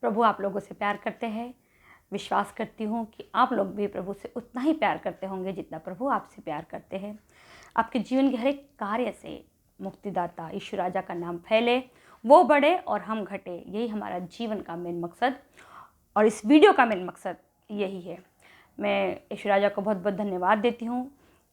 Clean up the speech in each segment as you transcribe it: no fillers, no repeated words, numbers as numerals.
प्रभु आप लोगों से प्यार करते हैं। विश्वास करती हूँ कि आप लोग भी प्रभु से उतना ही प्यार करते होंगे जितना प्रभु आपसे प्यार करते हैं। आपके जीवन के हर एक कार्य से मुक्तिदाता यीशु राजा का नाम फैले, वो बढ़े और हम घटे। यही हमारा जीवन का मेन मकसद और इस वीडियो का मेन मकसद यही है। मैं यीशु राजा को बहुत बहुत धन्यवाद देती हूँ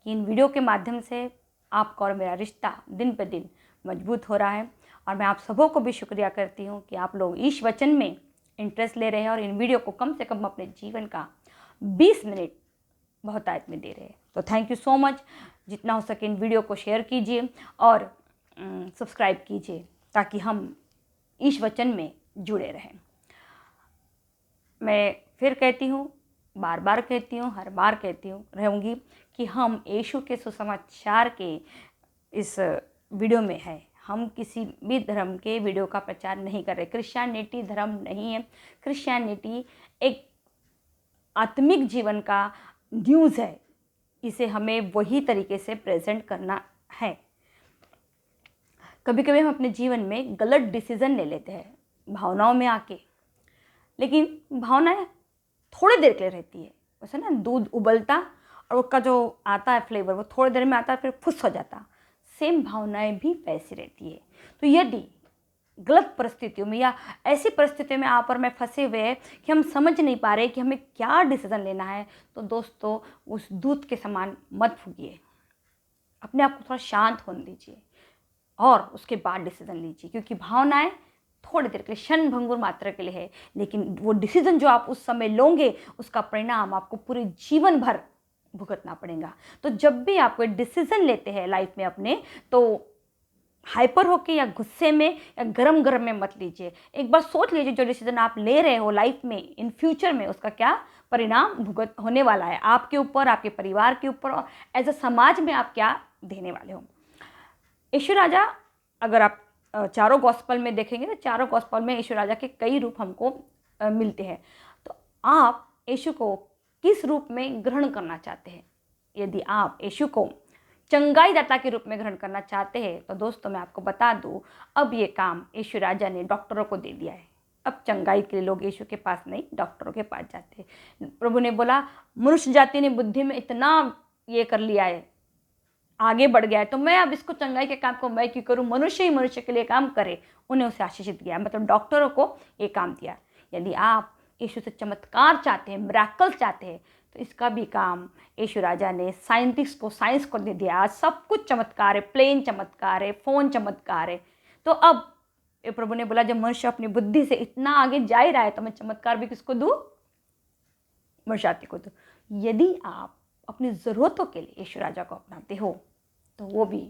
कि इन वीडियो के माध्यम से आपका और मेरा रिश्ता दिन पर दिन मजबूत हो रहा है। और मैं आप सबों को भी शुक्रिया करती हूँ कि आप लोग इस वचन में इंटरेस्ट ले रहे हैं और इन वीडियो को कम से कम अपने जीवन का 20 मिनट बहुतायत में दे रहे हैं। तो थैंक यू सो मच। जितना हो सके इन वीडियो को शेयर कीजिए और सब्सक्राइब कीजिए ताकि हम इस वचन में जुड़े रहें। मैं फिर कहती हूँ, बार बार कहती हूँ, हर बार कहती हूँ रहूँगी कि हम यीशु के सुसमाचार के इस वीडियो में है। हम किसी भी धर्म के वीडियो का प्रचार नहीं कर रहे। क्रिश्चियनिटी धर्म नहीं है। क्रिश्चियनिटी एक आत्मिक जीवन का न्यूज़ है। इसे हमें वही तरीके से प्रेजेंट करना है। कभी कभी हम अपने जीवन में गलत डिसीज़न ले लेते हैं भावनाओं में आके, लेकिन भावनाएं थोड़ी देर के लिए रहती है। वैसे ना दूध उबलता और उसका जो आता है फ्लेवर वो थोड़ी देर में आता है, फिर फुस हो जाता। सेम भावनाएं भी वैसी रहती है। तो यदि गलत परिस्थितियों में या ऐसी परिस्थितियों में आप और मैं फंसे हुए हैं कि हम समझ नहीं पा रहे कि हमें क्या डिसीज़न लेना है, तो दोस्तों उस दूध के समान मत फूकिए। अपने आप को थोड़ा शांत होने दीजिए और उसके बाद डिसीज़न लीजिए, क्योंकि भावनाएं थोड़ी देर के लिए क्षण भंगुर मात्रा के लिए है, लेकिन वो डिसीज़न जो आप उस समय लोगे उसका परिणाम आपको पूरे जीवन भर भुगतना पड़ेगा। तो जब भी आप कोई डिसीज़न लेते हैं लाइफ में अपने, तो हाइपर होके या गुस्से में या गरम गरम में मत लीजिए। एक बार सोच लीजिए जो डिसीजन आप ले रहे हो लाइफ में, इन फ्यूचर में उसका क्या परिणाम भुगत होने वाला है आपके ऊपर, आपके परिवार के ऊपर, और एज अ समाज में आप क्या देने वाले हो। यीशु राजा, अगर आप चारों गॉस्पल में देखेंगे तो चारों गॉस्पल में यीशु राजा के कई रूप हमको मिलते हैं। तो आप यीशु को किस रूप में ग्रहण करना चाहते हैं? यदि आप यीशु को चंगाईदाता के रूप में ग्रहण करना चाहते हैं तो दोस्तों मैं आपको बता दूं, अब ये काम यीशु राजा ने डॉक्टरों को दे दिया है। अब चंगाई के लिए लोग यीशु के पास नहीं, डॉक्टरों के पास जाते हैं। प्रभु ने बोला मनुष्य जाति ने बुद्धि में इतना ये कर लिया है, आगे बढ़ गया है, तो मैं अब इसको चंगाई के काम को मैं क्यों करूं, मनुष्य ही मनुष्य के लिए काम करे। उन्हें उसे आशीषित किया, मतलब डॉक्टरों को ये काम दिया। यदि आप यीशु से चमत्कार चाहते हैं, मिरेकल चाहते हैं, तो इसका भी काम यीशु राजा ने साइंटिस्ट को, साइंस को दे दिया। आज सब कुछ चमत्कार है, प्लेन चमत्कार है, फोन चमत्कार है। तो अब प्रभु ने बोला जब मनुष्य अपनी बुद्धि से इतना आगे जा ही रहा है तो मैं चमत्कार भी किसको दूं? मनुष्य जाति को दूं। यदि आप अपनी ज़रूरतों के लिए यीशु राजा को अपनाते हो तो वो भी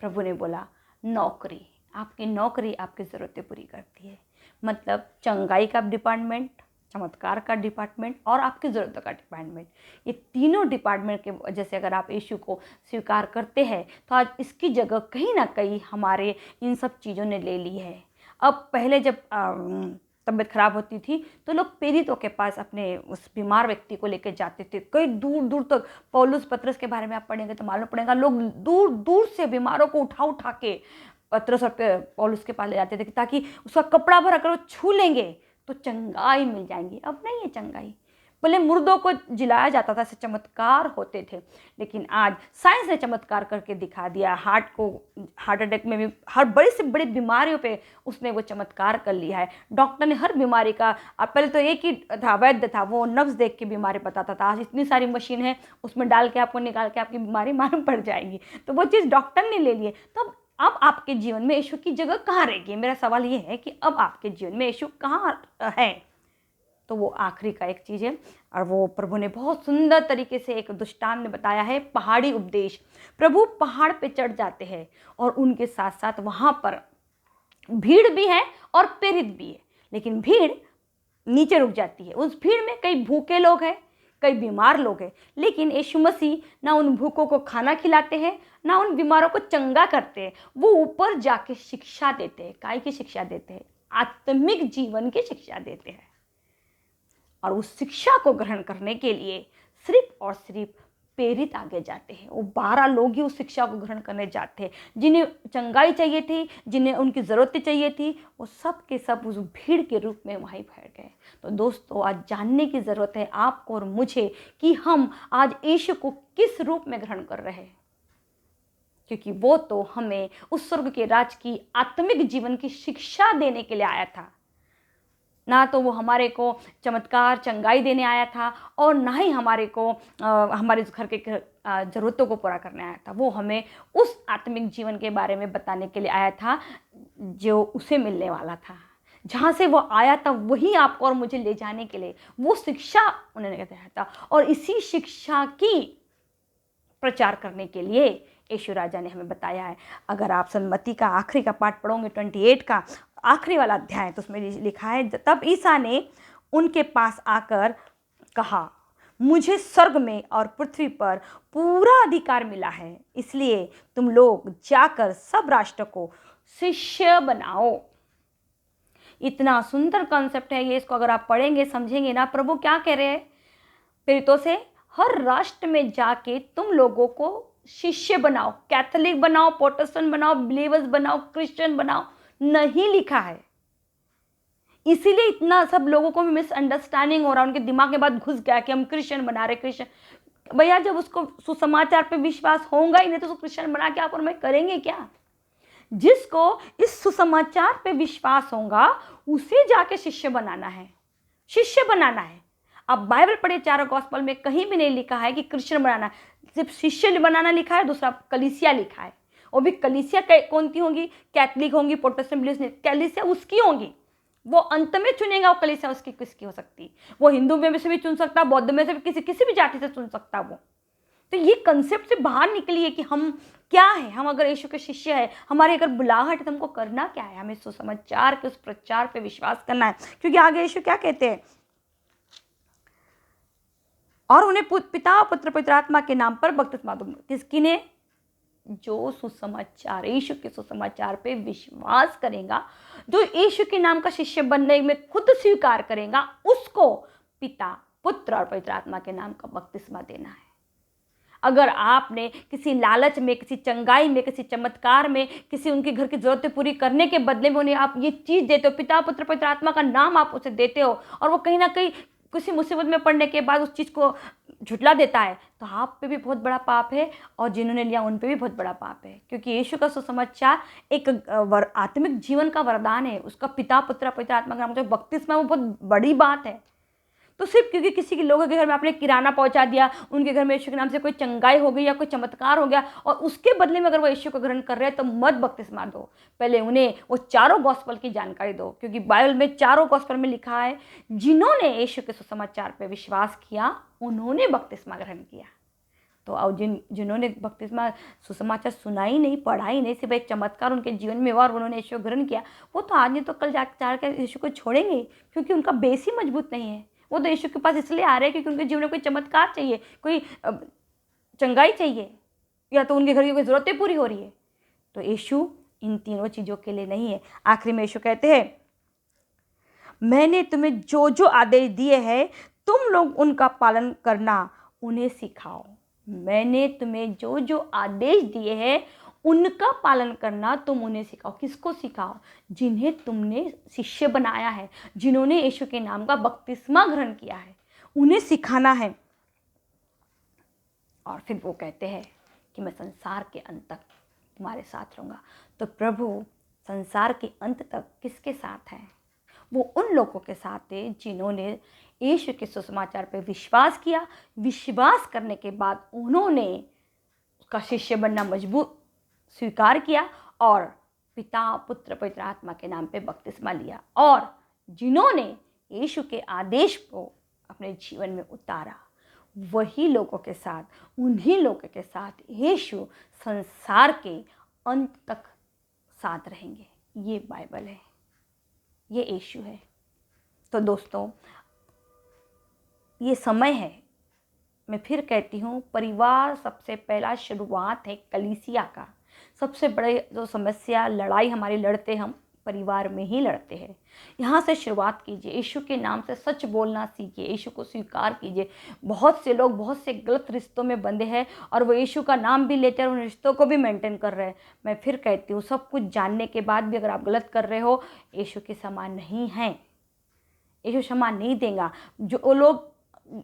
प्रभु ने बोला नौकरी, आपकी नौकरी आपकी ज़रूरतें पूरी करती है। मतलब चंगाई का डिपार्टमेंट, चमत्कार का डिपार्टमेंट और आपकी ज़रूरतों का डिपार्टमेंट, ये तीनों डिपार्टमेंट के वजह से अगर आप यीशु को स्वीकार करते हैं तो आज इसकी जगह कहीं ना कहीं हमारे इन सब चीज़ों ने ले ली है। अब पहले जब तबीयत खराब होती थी तो लोग प्रेरितों के पास अपने उस बीमार व्यक्ति को लेकर जाते थे। कई दूर दूर तक, पौलुस पतरस के बारे में आप पढ़ेंगे तो मालूम पड़ेगा, लोग दूर दूर से बीमारों को उठा उठा के पतरस और पौलुस के पास ले जाते थे ताकि उसका कपड़ा भर अगर वो छू लेंगे तो चंगाई मिल जाएंगी। अब नहीं है चंगाई। पहले मुर्दों को जिलाया जाता था, ऐसे चमत्कार होते थे, लेकिन आज साइंस ने चमत्कार करके दिखा दिया। हार्ट अटैक में भी, हर बड़ी से बड़ी बीमारियों पे उसने वो चमत्कार कर लिया है। डॉक्टर ने हर बीमारी का, पहले तो एक ही था वैद्य था, वो नब्ज देख के बीमारी बताता था। आज इतनी सारी मशीन है, उसमें डाल के आपको निकाल के आपकी बीमारी मालूम पड़ जाएगी। तो वो चीज़ डॉक्टर ने ले ली है। तो अब आपके जीवन में यीशु की जगह कहाँ रहेगी? मेरा सवाल ये है कि अब आपके जीवन में यीशु कहाँ है? तो वो आखिरी का एक चीज़ है, और वो प्रभु ने बहुत सुंदर तरीके से एक दृष्टांत में बताया है, पहाड़ी उपदेश। प्रभु पहाड़ पे चढ़ जाते हैं और उनके साथ साथ वहाँ पर भीड़ भी है और प्रेरित भी है, लेकिन भीड़ नीचे रुक जाती है। उस भीड़ में कई भूखे लोग हैं, कई बीमार लोग हैं, लेकिन यीशु मसीह ना उन भूखों को खाना खिलाते हैं, ना उन बीमारों को चंगा करते हैं। वो ऊपर जाके शिक्षा देते हैं। काय की शिक्षा देते हैं? आत्मिक जीवन की शिक्षा देते हैं। और उस शिक्षा को ग्रहण करने के लिए सिर्फ और सिर्फ प्रेरित आगे जाते हैं। वो 12 लोग ही उस शिक्षा को ग्रहण करने जाते हैं, जिन्हें चंगाई चाहिए थी, जिन्हें उनकी ज़रूरतें चाहिए थी, वो सब के सब उस भीड़ के रूप में वहीं बैठ गए। तो दोस्तों, आज जानने की ज़रूरत है आपको और मुझे कि हम आज यीशु को किस रूप में ग्रहण कर रहे हैं, क्योंकि वो तो हमें उस स्वर्ग के राज की आत्मिक जीवन की शिक्षा देने के लिए आया था। ना तो वो हमारे को चमत्कार चंगाई देने आया था और ना ही हमारे को हमारे घर के ज़रूरतों को पूरा करने आया था। वो हमें उस आत्मिक जीवन के बारे में बताने के लिए आया था जो उसे मिलने वाला था। जहाँ से वो आया था वही आपको और मुझे ले जाने के लिए वो शिक्षा उन्होंने दिया था, और इसी शिक्षा की प्रचार करने के लिए यीशु राजा ने हमें बताया है। अगर आप सन्मति का आखिरी का पाठ पढ़ोगे 28 का आखिरी वाला अध्याय, तो उसमें लिखा है, तब ईसा ने उनके पास आकर कहा, मुझे स्वर्ग में और पृथ्वी पर पूरा अधिकार मिला है, इसलिए तुम लोग जाकर सब राष्ट्र को शिष्य बनाओ। इतना सुंदर कॉन्सेप्ट है ये। इसको अगर आप पढ़ेंगे समझेंगे ना, प्रभु क्या कह रहे हैं प्रेरितों से, हर राष्ट्र में जाके तुम लोगों को शिष्य बनाओ। कैथोलिक बनाओ, प्रोटेस्टेंट बनाओ, बिलीवर्स बनाओ, क्रिश्चियन बनाओ नहीं लिखा है। इसीलिए इतना सब लोगों को भी मिसअंडरस्टैंडिंग हो रहा है, उनके दिमाग के बाद घुस गया कि हम क्रिश्चियन बना रहे। क्रिश्चियन भैया, जब उसको सुसमाचार पे विश्वास होगा ही नहीं तो उसको क्रिश्चियन बना के आप और मैं करेंगे क्या? जिसको इस सुसमाचार पे विश्वास होगा उसे जाके शिष्य बनाना है, शिष्य बनाना है। अब बाइबल पढ़े चारों गॉस्पेल में कहीं भी नहीं लिखा है कि क्रिश्चियन बनाना, सिर्फ शिष्य बनाना लिखा है, दूसरा कलीसिया लिखा है। वो भी कलीसिया कौन सी होंगी? कैथलिक होंगी, प्रोटेस्टेंट बिलीवर्स, कलीसिया उसकी होंगी। वो अंत में चुनेगा वो कलीसिया उसकी किसकी हो सकती। वो हिंदू में से भी चुन सकता, बौद्ध में से भी, किसी भी जाति से चुन सकता वो। तो ये कंसेप्ट से बाहर निकलिए कि हम क्या है। हम अगर यीशु के शिष्य है, हमारी अगर बुलाहट है तो हमको करना क्या है? हमें सुसमाचार के उस प्रचार पे विश्वास करना है। क्योंकि आगे यीशु क्या कहते हैं, और उन्हें पिता पुत्र पवित्र आत्मा के नाम पर बपतिस्मा दो। किसकी ने? जो सुसमाचार, यीशु के सुसमाचार पे विश्वास करेगा, जो यीशु के नाम का शिष्य बनने में खुद स्वीकार करेगा, उसको पिता पुत्र और पवित्र आत्मा के नाम का बपतिस्मा देना है। अगर आपने किसी लालच में, किसी चंगाई में, किसी चमत्कार में, किसी उनके घर की जरूरतें पूरी करने के बदले में उन्हें आप ये चीज़ देते हो, पिता पुत्र पवित्र आत्मा का नाम आप उसे देते हो, और वो कहीं ना कहीं किसी मुसीबत में पड़ने के बाद उस चीज़ को झुटला देता है, तो आप पे भी बहुत बड़ा पाप है और जिन्होंने लिया उन पे भी बहुत बड़ा पाप है। क्योंकि यीशु का सुसमाचार एक आत्मिक जीवन का वरदान है। उसका पिता पुत्र पवित्र आत्मा का नाम जो बपतिस्मा, वो बहुत बड़ी बात है। तो सिर्फ क्योंकि किसी के लोगों के घर में आपने किराना पहुंचा दिया, उनके घर में यीशु के नाम से कोई चंगाई हो गई या कोई चमत्कार हो गया, और उसके बदले में अगर वो यीशु को ग्रहण कर रहे हैं तो मत बपतिस्मा दो। पहले उन्हें वो चारों गॉस्पेल की जानकारी दो, क्योंकि बाइबल में चारों गॉस्पेल में लिखा है जिन्होंने यीशु के सुसमाचार पर विश्वास किया उन्होंने बपतिस्मा ग्रहण किया। तो अब जिन्होंने बपतिस्मा सुसमाचार सुना ही नहीं, पढ़ा ही नहीं, सिर्फ एक चमत्कार उनके जीवन में हुआ और उन्होंने यीशु को ग्रहण किया, वो तो आज नहीं तो कल जाकर यीशु को छोड़ेंगे, क्योंकि उनका बेस ही मजबूत नहीं है। वो तो यीशु के पास इसलिए आ रहे हैं क्योंकि उनके जीवन में कोई चमत्कार चाहिए, कोई चंगाई चाहिए, या तो उनके घर की कोई ज़रूरतें पूरी हो रही है। तो यीशु इन तीनों चीज़ों के लिए नहीं है। आखिरी में यीशु कहते हैं, मैंने तुम्हें जो जो आदेश दिए हैं तुम लोग उनका पालन करना उन्हें सिखाओ। मैंने तुम्हें जो जो आदेश दिए हैं उनका पालन करना तुम उन्हें सिखाओ। किसको सिखाओ? जिन्हें तुमने शिष्य बनाया है, जिन्होंने यीशु के नाम का बपतिस्मा ग्रहण किया है, उन्हें सिखाना है। और फिर वो कहते हैं कि मैं संसार के अंत तक तुम्हारे साथ रहूँगा। तो प्रभु संसार के अंत तक किसके साथ है? वो उन लोगों के साथ है जिन्होंने यीशु के सुसमाचार पर विश्वास किया। विश्वास करने के बाद उन्होंने उसका शिष्य बनना मजबूत स्वीकार किया और पिता पुत्र पवित्र आत्मा के नाम पे बपतिस्मा लिया, और जिन्होंने यीशु के आदेश को अपने जीवन में उतारा, वही लोगों के साथ, उन्हीं लोगों के साथ यीशु संसार के अंत तक साथ रहेंगे। ये बाइबल है, ये यीशु है। तो दोस्तों, ये समय है, मैं फिर कहती हूँ, परिवार सबसे पहला शुरुआत है कलीसिया का। सबसे बड़े जो समस्या, लड़ाई हमारी लड़ते हम परिवार में ही लड़ते हैं। यहाँ से शुरुआत कीजिए, यीशु के नाम से सच बोलना सीखिए, यीशु को स्वीकार कीजिए। बहुत से लोग बहुत से गलत रिश्तों में बंधे हैं और वो यीशु का नाम भी लेते हैं और उन रिश्तों को भी मेंटेन कर रहे हैं। मैं फिर कहती हूँ, सब कुछ जानने के बाद भी अगर आप गलत कर रहे हो, यीशु के समान नहीं हैं। यीशु क्षमा नहीं देगा। जो लोग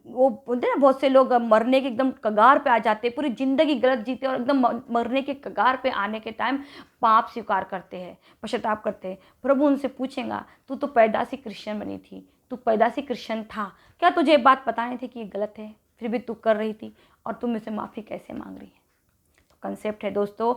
वो बोलते हैं ना, बहुत से लोग मरने के एकदम कगार पे आ जाते हैं, पूरी ज़िंदगी गलत जीते और एकदम मरने के कगार पे आने के टाइम पाप स्वीकार करते हैं, पश्चाताप करते हैं। प्रभु उनसे पूछेगा, तू तो पैदाशी क्रिश्चियन बनी थी, तू पैदाशी क्रिश्चियन था, क्या तुझे ये बात पता नहीं थी कि ये गलत है, फिर भी तू कर रही थी और तुम मुझसे माफ़ी कैसे मांग रही है। तो कंसेप्ट है दोस्तों,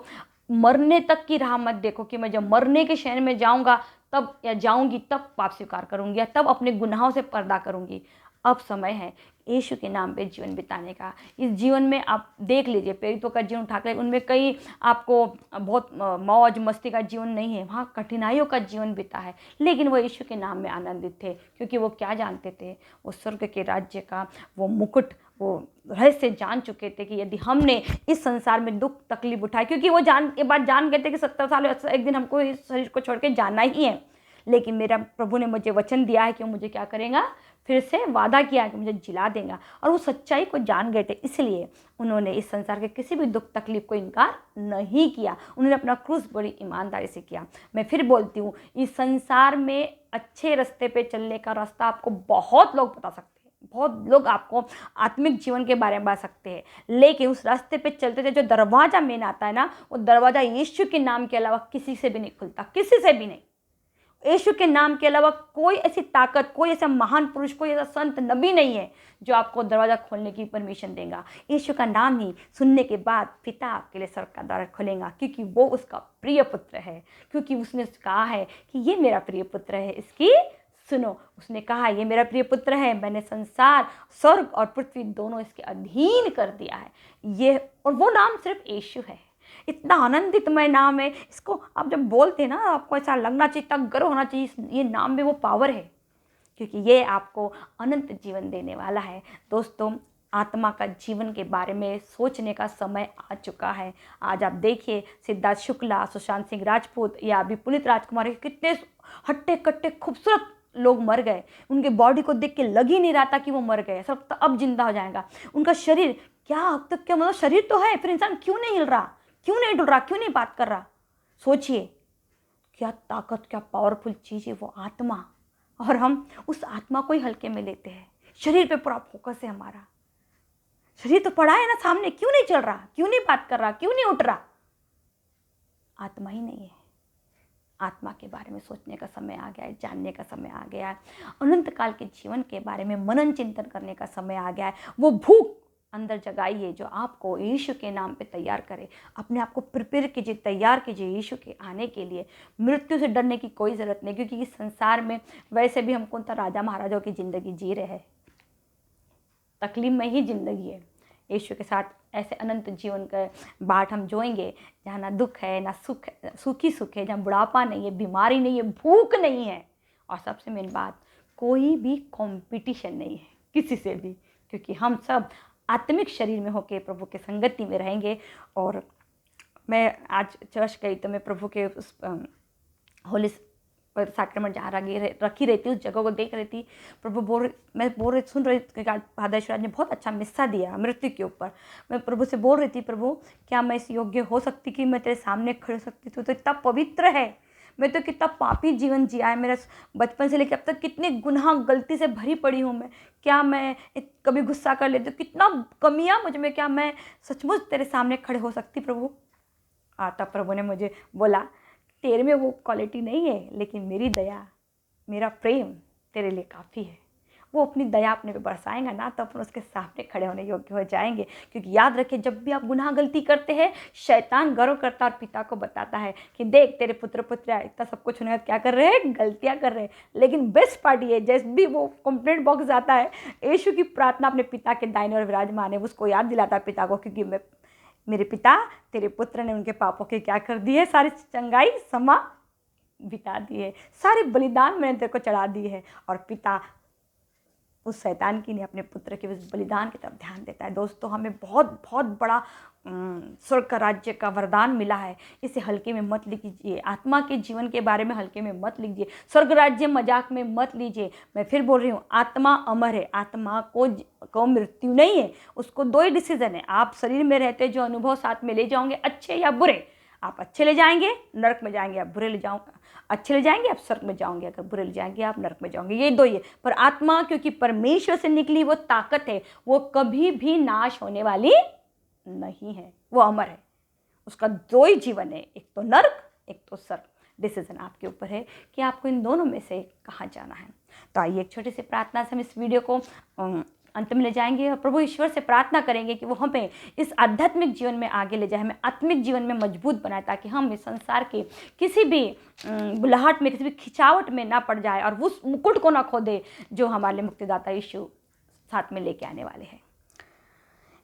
मरने तक की राह मत देखो कि मैं जब मरने के शहर में जाऊंगा तब या जाऊंगी तब पाप स्वीकार करूंगी या तब अपने गुनाहों से पर्दा करूंगी। अब समय है यीशु के नाम पे जीवन बिताने का। इस जीवन में आप देख लीजिए, प्रेरितों का जीवन उठा कर, उनमें कई आपको बहुत मौज मस्ती का जीवन नहीं है, वहाँ कठिनाइयों का जीवन बिता है, लेकिन वो यीशु के नाम में आनंदित थे, क्योंकि वो क्या जानते थे, वो स्वर्ग के राज्य का वो मुकुट, वो रहस्य जान चुके थे कि यदि हमने इस संसार में दुख तकलीफ उठाई, क्योंकि वो ये बात जान गए थे कि 70 साल एक दिन हमको इस शरीर को छोड़ के जाना ही है, लेकिन मेरा प्रभु ने मुझे वचन दिया है कि वो मुझे क्या करेगा, फिर से वादा किया कि मुझे जिला देगा। और वो सच्चाई को जान गए थे, इसलिए उन्होंने इस संसार के किसी भी दुख तकलीफ को इनकार नहीं किया। उन्होंने अपना क्रूस बड़ी ईमानदारी से किया। मैं फिर बोलती हूँ, इस संसार में अच्छे रास्ते पे चलने का रास्ता आपको बहुत लोग बता सकते हैं, बहुत लोग आपको आत्मिक जीवन के बारे में बता सकते हैं, लेकिन उस रास्ते पे चलते थे जो दरवाज़ा मेन आता है ना, वो दरवाज़ा यीशु के नाम के अलावा किसी से भी नहीं खुलता, किसी से भी नहीं। यीशु के नाम के अलावा कोई ऐसी ताकत, कोई ऐसा महान पुरुष, कोई ऐसा संत नबी नहीं है जो आपको दरवाज़ा खोलने की परमिशन देगा। यीशु का नाम ही सुनने के बाद पिता आपके लिए स्वर्ग का द्वार खोलेगा, क्योंकि वो उसका प्रिय पुत्र है, क्योंकि उसने कहा है कि ये मेरा प्रिय पुत्र है, इसकी सुनो। उसने कहा, ये मेरा प्रिय पुत्र है, मैंने संसार, स्वर्ग और पृथ्वी दोनों इसके अधीन कर दिया है। ये, और वो नाम सिर्फ यीशु है। इतना आनंदितमय नाम है, इसको आप जब बोलते हैं ना, आपको ऐसा लगना चाहिए, इतना गर्व होना चाहिए, ये नाम में वो पावर है, क्योंकि ये आपको अनंत जीवन देने वाला है। दोस्तों, आत्मा का जीवन के बारे में सोचने का समय आ चुका है। आज आप देखिए, सिद्धार्थ शुक्ला, सुशांत सिंह राजपूत या अभी पुनीत राजकुमार के कितने हट्टे कट्टे खूबसूरत लोग मर गए। उनके बॉडी को देख के लग ही नहीं रहा था कि वो मर गए, ऐसा लगता अब जिंदा हो जाएगा। उनका शरीर क्या, अब तक क्या, मतलब शरीर तो है, फिर इंसान क्यों नहीं हिल रहा, क्यों नहीं डुल रहा, क्यों नहीं बात कर रहा। सोचिए, क्या ताकत, क्या पावरफुल चीज़ है वो आत्मा, और हम उस आत्मा को ही हल्के में लेते हैं। शरीर पे पूरा फोकस है हमारा, शरीर तो पड़ा है ना सामने, क्यों नहीं चल रहा, क्यों नहीं बात कर रहा, क्यों नहीं उठ रहा। आत्मा ही नहीं है। आत्मा के बारे में सोचने का समय आ गया है, जानने का समय आ गया है, अनंत काल के जीवन के बारे में मनन चिंतन करने का समय आ गया है। वो भूख अंदर जगाइए जो आपको यीशु के नाम पे तैयार करे। अपने आप को प्रिपेयर कीजिए, तैयार कीजिए यीशु के आने के लिए। मृत्यु से डरने की कोई ज़रूरत नहीं, क्योंकि इस संसार में वैसे भी हम कौन सा राजा महाराजाओं की ज़िंदगी जी रहे हैं, तकलीफ में ही ज़िंदगी है। यीशु के साथ ऐसे अनंत जीवन का बाट हम जोएंगे जहाँ ना दुख है, ना सुख है, सुखी सुख है, जहाँ बुढ़ापा नहीं है, बीमारी नहीं है, भूख नहीं है, और सबसे मेन बात, कोई भी कंपटीशन नहीं है किसी से भी, क्योंकि हम सब आत्मिक शरीर में होके प्रभु के संगति में रहेंगे। और मैं आज चर्च गई तो मैं प्रभु के उस होली सैक्रेमेंट जहाँ रखी रहती उस जगह को देख रही थी। प्रभु मैं बोल रही सुन रही, फादर ईश्वराज ने बहुत अच्छा मिस्सा दिया मृत्यु के ऊपर। मैं प्रभु से बोल रही थी, प्रभु क्या मैं इस योग्य हो सकती कि मैं तेरे सामने खड़े हो सकती, तो इतना पवित्र है, मैं तो कितना पापी जीवन जिया है, मेरा बचपन से लेकर अब तक कितने गुनाह गलती से भरी पड़ी हूँ मैं, क्या मैं कभी गुस्सा कर लेती हूँ, कितना कमियाँ मुझ में, क्या मैं सचमुच तेरे सामने खड़े हो सकती प्रभु। तब प्रभु ने मुझे बोला, तेरे में वो क्वालिटी नहीं है, लेकिन मेरी दया, मेरा प्रेम तेरे लिए काफ़ी है। वो अपनी दया अपने पे बरसाएंगा ना, तो अपन उसके सामने खड़े होने योग्य हो जाएंगे। क्योंकि याद रखिए, जब भी आप गुनाह गलती करते हैं, शैतान गर्व करता और पिता को बताता है कि देख तेरे पुत्र पुत्रिया इतना सब कुछ होने क्या कर रहे हैं, गलतियाँ कर रहे हैं। लेकिन बेस्ट पार्ट ये, जैसे भी वो कंप्लेंट बॉक्स आता है, यीशु की प्रार्थना अपने पिता के दाहिने और विराजमान है, उसको याद दिलाता है पिता को, क्योंकि मेरे पिता तेरे पुत्र ने उनके पापों के क्या कर दी है, सारी चंगाई समा बिता दी है, सारे बलिदान मैंने तेरे को चढ़ा दी है। और पिता उस शैतान की नहीं, अपने पुत्र के उस बलिदान की तरफ ध्यान देता है। दोस्तों, हमें बहुत बहुत बड़ा स्वर्ग का राज्य का वरदान मिला है। इसे हल्के में मत लीजिए। आत्मा के जीवन के बारे में हल्के में मत लीजिए। स्वर्ग राज्य मजाक में मत लीजिए। मैं फिर बोल रही हूँ, आत्मा अमर है। आत्मा को मृत्यु नहीं है। उसको 2 ही डिसीजन है। आप शरीर में रहते जो अनुभव साथ में ले जाओगे, अच्छे या बुरे। आप अच्छे ले जाएंगे, नरक में जाएंगे। आप बुरे ले जाओगे, अच्छे ले जाएंगे, आप स्वर्ग में जाओगे। अगर बुरे ले जाएंगे, आप नरक में जाओगे। ये 2 ही है। पर आत्मा क्योंकि परमेश्वर से निकली वो ताकत है, वो कभी भी नाश होने वाली नहीं है। वो अमर है। उसका 2 ही जीवन है, एक तो नरक, एक तो स्वर्ग। डिसीजन आपके ऊपर है कि आपको इन दोनों में से कहाँ जाना है। तो आइए एक छोटी सी प्रार्थना से हम इस वीडियो को अंत में ले जाएंगे और प्रभु ईश्वर से प्रार्थना करेंगे कि वो हमें इस आध्यात्मिक जीवन में आगे ले जाए, हमें आत्मिक जीवन में मजबूत बनाए, ताकि हम इस संसार के किसी भी बुलाहट में, किसी भी खिंचावट में ना पड़ जाए और उस मुकुट को ना खो दे जो हमारे मुक्तिदाता यीशु साथ में लेके आने वाले हैं।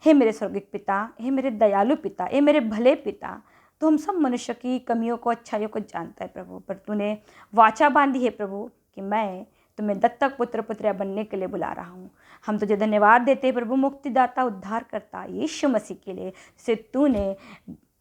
हे मेरे स्वर्गिक पिता, हे मेरे दयालु पिता, हे मेरे भले पिता, तो हम सब मनुष्य की कमियों को, अच्छाइयों को जानता है प्रभु। पर तूने वाचा बांधी है प्रभु कि मैं तुम्हें दत्तक पुत्र पुत्रिया बनने के लिए बुला रहा हूँ। हम तुझे धन्यवाद देते हैं प्रभु, मुक्तिदाता, उद्धारकर्ता यीशु मसीह के लिए, जिसे तूने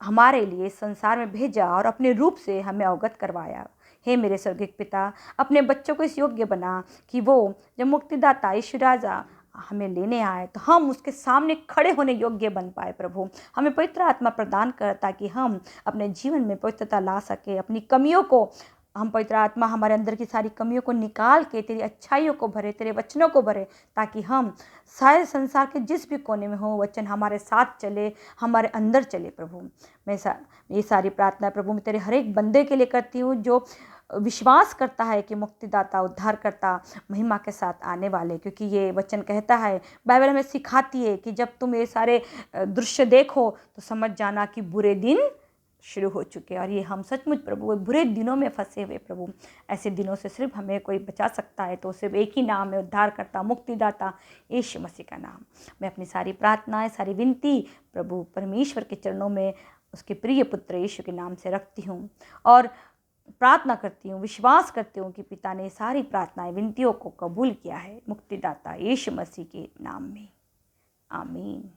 हमारे लिए संसार में भेजा और अपने रूप से हमें अवगत करवाया। हे मेरे स्वर्गिक पिता, अपने बच्चों को इस योग्य बना कि वो जब मुक्तिदाता यीशु राजा हमें लेने आए तो हम उसके सामने खड़े होने योग्य बन पाए। प्रभु, हमें पवित्र आत्मा प्रदान कर ताकि हम अपने जीवन में पवित्रता ला सके। अपनी कमियों को, हम पवित्र आत्मा हमारे अंदर की सारी कमियों को निकाल के तेरी अच्छाइयों को भरे, तेरे वचनों को भरे, ताकि हम सारे संसार के जिस भी कोने में हो, वचन हमारे साथ चले, हमारे अंदर चले। प्रभु, ये सारी प्रार्थना प्रभु मैं तेरे हर एक बंदे के लिए करती हूँ जो विश्वास करता है कि मुक्तिदाता, उद्धारकर्ता महिमा के साथ आने वाले। क्योंकि ये वचन कहता है, बाइबल हमें सिखाती है कि जब तुम ये सारे दृश्य देखो तो समझ जाना कि बुरे दिन शुरू हो चुके हैं। और ये हम सचमुच प्रभु बुरे दिनों में फंसे हुए। प्रभु, ऐसे दिनों से सिर्फ हमें कोई बचा सकता है तो सिर्फ एक ही नाम है, उद्धारकर्ता, मुक्तिदाता यीशु मसीह का नाम। मैं अपनी सारी प्रार्थनाएं, सारी विनती प्रभु परमेश्वर के चरणों में उसके प्रिय पुत्र यीशु के नाम से रखती हूँ और प्रार्थना करती हूँ, विश्वास करती हूँ कि पिता ने सारी प्रार्थनाएं, विनतियों को कबूल किया है, मुक्तिदाता यीशु मसीह के नाम में। आमीन।